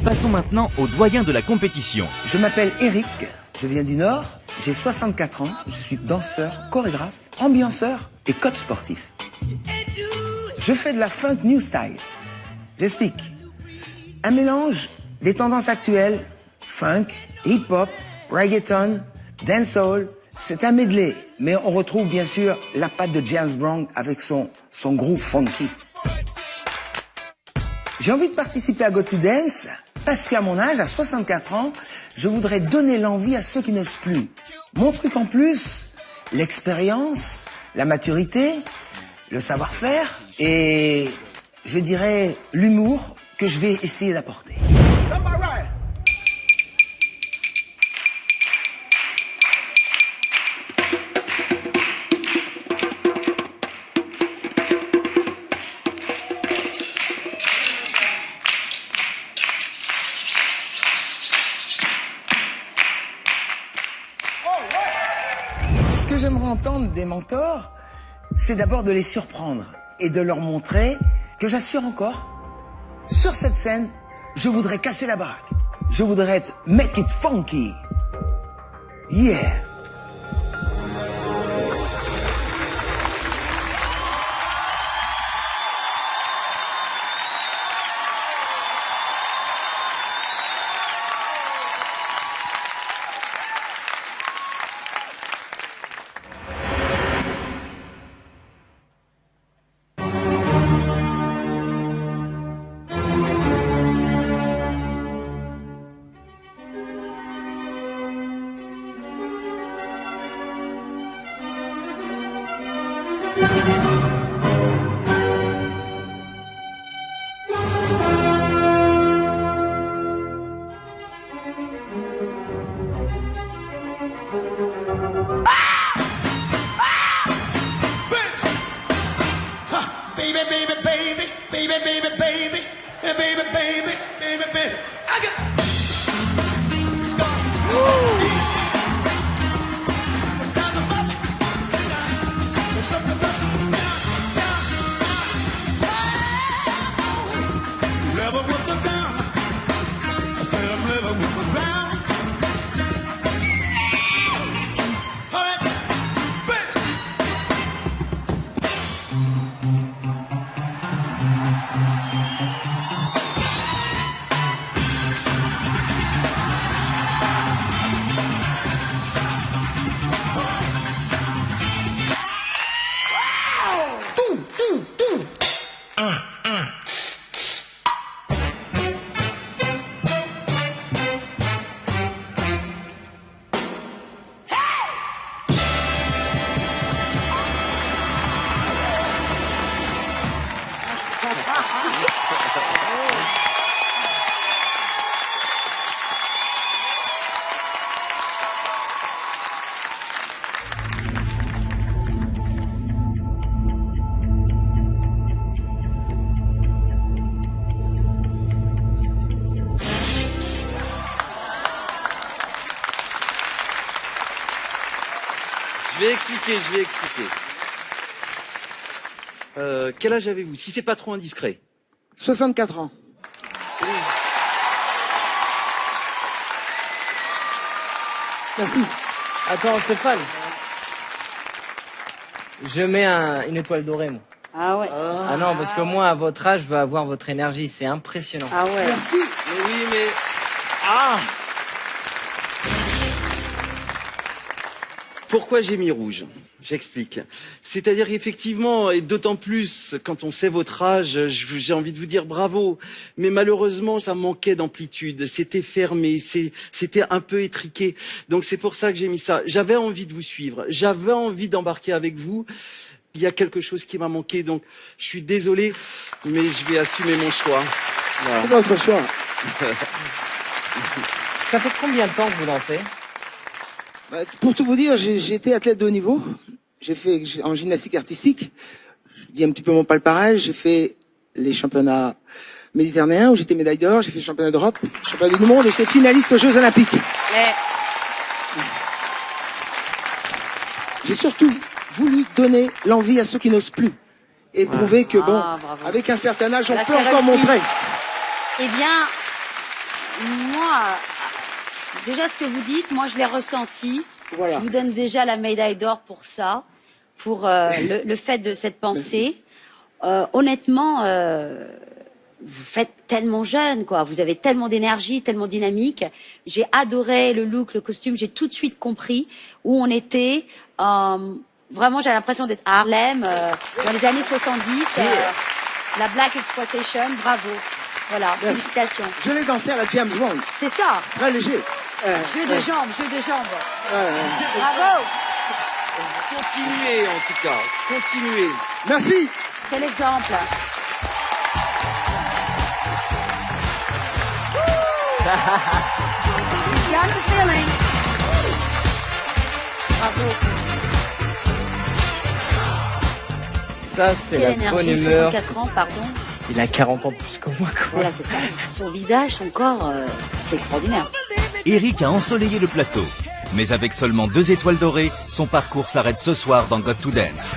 Passons maintenant au doyen de la compétition. Je m'appelle Eric, je viens du Nord, j'ai 64 ans, je suis danseur, chorégraphe, ambianceur et coach sportif. Je fais de la funk new style. J'explique. Un mélange des tendances actuelles, funk, hip-hop, reggaeton, dancehall. C'est un medley, mais on retrouve bien sûr la patte de James Brown avec son groove funky. J'ai envie de participer à Go to Dance parce qu'à mon âge, à 64 ans, je voudrais donner l'envie à ceux qui n'osent plus. Mon truc en plus, l'expérience, la maturité, le savoir-faire et, je dirais, l'humour que je vais essayer d'apporter. Ce que j'aimerais entendre des mentors, c'est d'abord de les surprendre et de leur montrer que j'assure encore. Sur cette scène, je voudrais casser la baraque. Je voudrais être make it funky. Yeah. Je vais expliquer. Quel âge avez-vous, si c'est pas trop indiscret? 64 ans. Merci. Attends, Stéphane. Je mets une étoile dorée, moi. Ah ouais. Ah non, parce que moi, à votre âge, je veux avoir votre énergie. C'est impressionnant. Ah ouais. Merci. Mais oui, mais... Ah! Pourquoi j'ai mis rouge? J'explique. C'est-à-dire effectivement, et d'autant plus quand on sait votre âge, j'ai envie de vous dire bravo. Mais malheureusement, ça manquait d'amplitude. C'était fermé, c'était un peu étriqué. Donc c'est pour ça que j'ai mis ça. J'avais envie de vous suivre. J'avais envie d'embarquer avec vous. Il y a quelque chose qui m'a manqué, donc je suis désolé, mais je vais assumer mon choix. Voilà. C'est votre choix. Ça fait combien de temps que vous dansez? Pour tout vous dire, j'ai été athlète de haut niveau. J'ai fait en gymnastique artistique. Je dis un petit peu mon palmarès. J'ai fait les championnats méditerranéens où j'étais médaille d'or. J'ai fait le championnat d'Europe, championnat du monde et j'étais finaliste aux Jeux Olympiques. Mais... J'ai surtout voulu donner l'envie à ceux qui n'osent plus et prouver que bon, bravo. avec un certain âge, on Là, peut c'est encore réussi. montrer. Eh bien, déjà ce que vous dites, moi je l'ai ressenti. Voilà. Je vous donne déjà la médaille d'or pour ça, pour le fait de cette pensée. Honnêtement, vous faites tellement jeune, quoi. Vous avez tellement d'énergie, tellement dynamique. J'ai adoré le look, le costume. J'ai tout de suite compris où on était. Vraiment, j'ai l'impression d'être à Harlem, dans les années 70. La Black Exploitation, bravo. Voilà, Merci. félicitations. Je l'ai dansé à la James Bond. C'est ça. Très léger. Jeu de jambes, jeu de jambes. Bravo. Continuez en tout cas, continuez. Merci. Quel exemple. He's got the feeling. Bravo. Ça, c'est Quelle la bonne énergie, humeur. 64 ans, pardon. Il a 40 ans plus que moi, quoi. Voilà, c'est ça. Son visage, son corps, c'est extraordinaire. Eric a ensoleillé le plateau. Mais avec seulement 2 étoiles dorées, son parcours s'arrête ce soir dans Got to Dance.